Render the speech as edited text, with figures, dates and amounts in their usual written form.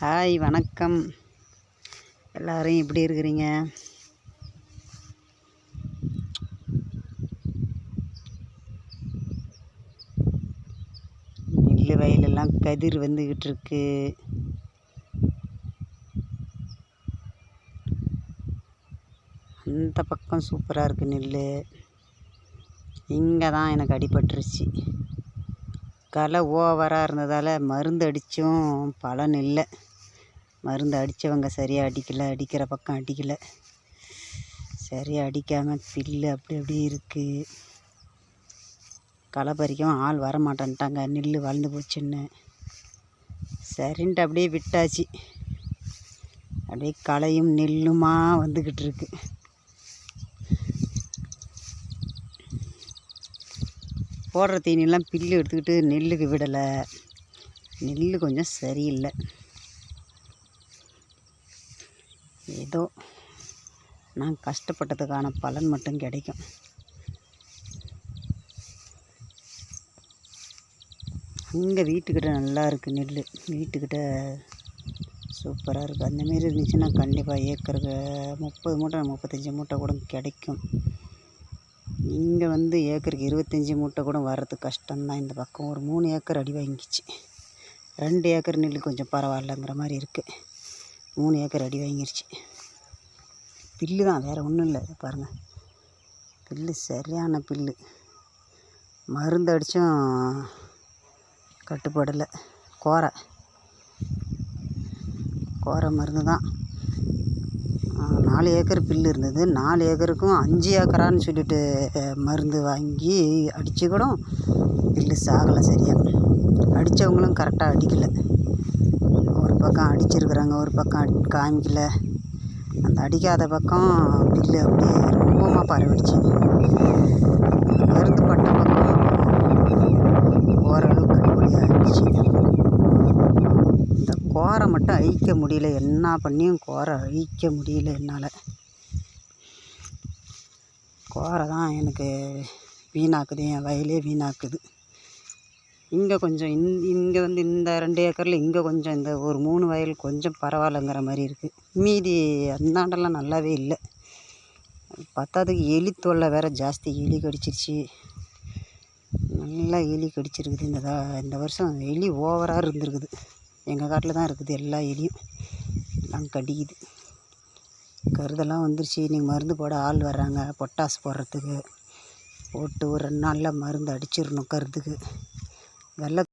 Hi, வணக்கம். எல்லோரும் எப்படி இருக்கிறீங்க? நெல் வயலெல்லாம் கதிர் வந்துக்கிட்டு இருக்கு. அந்த பக்கம் சூப்பராக இருக்குது நெல். இங்கே தான் எனக்கு அடிபட்டுருச்சு. களை ஓவராக இருந்ததால் மருந்து அடித்தும் பலன் இல்லை. மருந்து அடித்தவங்க சரியாக அடிக்கலை, அடிக்கிற பக்கம் அடிக்கலை. சரியாக அடிக்காமல் பில்லு அப்படி அப்படி இருக்குது. களை பறிக்கவும் ஆள் வரமாட்டேன்ட்டாங்க, நெல் வளர்ந்து போச்சுன்னு. சரின்ட்டு அப்படியே விட்டாச்சு. அப்படியே களையும் நெல்லுமா வந்துக்கிட்டு இருக்கு. போடுற தீனியெல்லாம் பில்லு எடுத்துக்கிட்டு நெல்லுக்கு விடலை. நெல் கொஞ்சம் சரியில்லை. ஏதோ நான் கஷ்டப்பட்டதுக்கான பலன் மட்டும் கிடைக்கும். அங்கே வீட்டுக்கிட்ட நல்லா இருக்குது நெல். வீட்டுக்கிட்ட சூப்பராக இருக்குது. அந்தமாரி இருந்துச்சுன்னா கண்டிப்பாக ஏக்கருக்கு 30 மூட்டை 35 மூட்டை கூட கிடைக்கும். இங்கே ஏக்கருக்கு 25 மூட்டை கூட வர்றது கஷ்டம்தான். இந்த பக்கம் ஒரு 3 ஏக்கர் அடி வாங்கிச்சு. 2 ஏக்கர் நெல் கொஞ்சம் பரவாயில்லங்கிற மாதிரி இருக்குது. 3 ஏக்கர் அடி வாங்கிருச்சு. பில்லு தான், வேறு ஒன்றும் இல்லை. பாருங்கள், பில்லு சரியான பில்லு. மருந்து அடித்தும் கட்டுப்படலை. கோரை மருந்து தான். 4 ஏக்கர் பில்லு இருந்தது. 4 ஏக்கருக்கும் 5 ஏக்கரான்னு சொல்லிட்டு மருந்து வாங்கி அடித்து கூட பில்லு சாகலை சரியாக. அடித்தவங்களும் கரெக்டாக அடிக்கலை. ஒரு பக்கம் அடிச்சிருக்கிறாங்க, ஒரு பக்கம் காமிக்கல. அந்த அடிக்காத பக்கம் பில்லு அப்படியே ரொம்பமாக பரவிடுச்சு. மருந்து பட்ட பக்கம் ஓரளவு கட்டுப்படியாக ஆகிடுச்சு. இந்த கோரை மட்டும் அழிக்க முடியல. என்ன பண்ணியும் கோரை அழிக்க முடியல என்னால். கோரை தான் எனக்கு வீணாக்குது, என் வயலே வீணாக்குது. இங்கே கொஞ்சம் இங்கே இந்த 2 ஏக்கரில் இங்கே கொஞ்சம் இந்த ஒரு 3 வயல் கொஞ்சம் பரவாயில்லைங்கிற மாதிரி இருக்குது. மீதி அந்தாண்டெல்லாம் நல்லாவே இல்லை. பத்தாததுக்கு எலி தொல்லை வேறு ஜாஸ்தி. எலி கடிச்சிருச்சு, நல்லா எலி கடிச்சிருக்குது. இந்த வருஷம் எலி ஓவராக இருந்திருக்குது. எங்கள் காட்டில் தான் இருக்குது எல்லா எலியும். எல்லாம் கடிக்குது. கருதெல்லாம் வந்துருச்சு. இன்றைக்கி மருந்து போட ஆள் வர்றாங்க. பொட்டாஸ் போடுறதுக்கு போட்டு ஒரு 2 நாளில் மருந்து அடிச்சிடணும் கருதுக்கு. வெள்ளை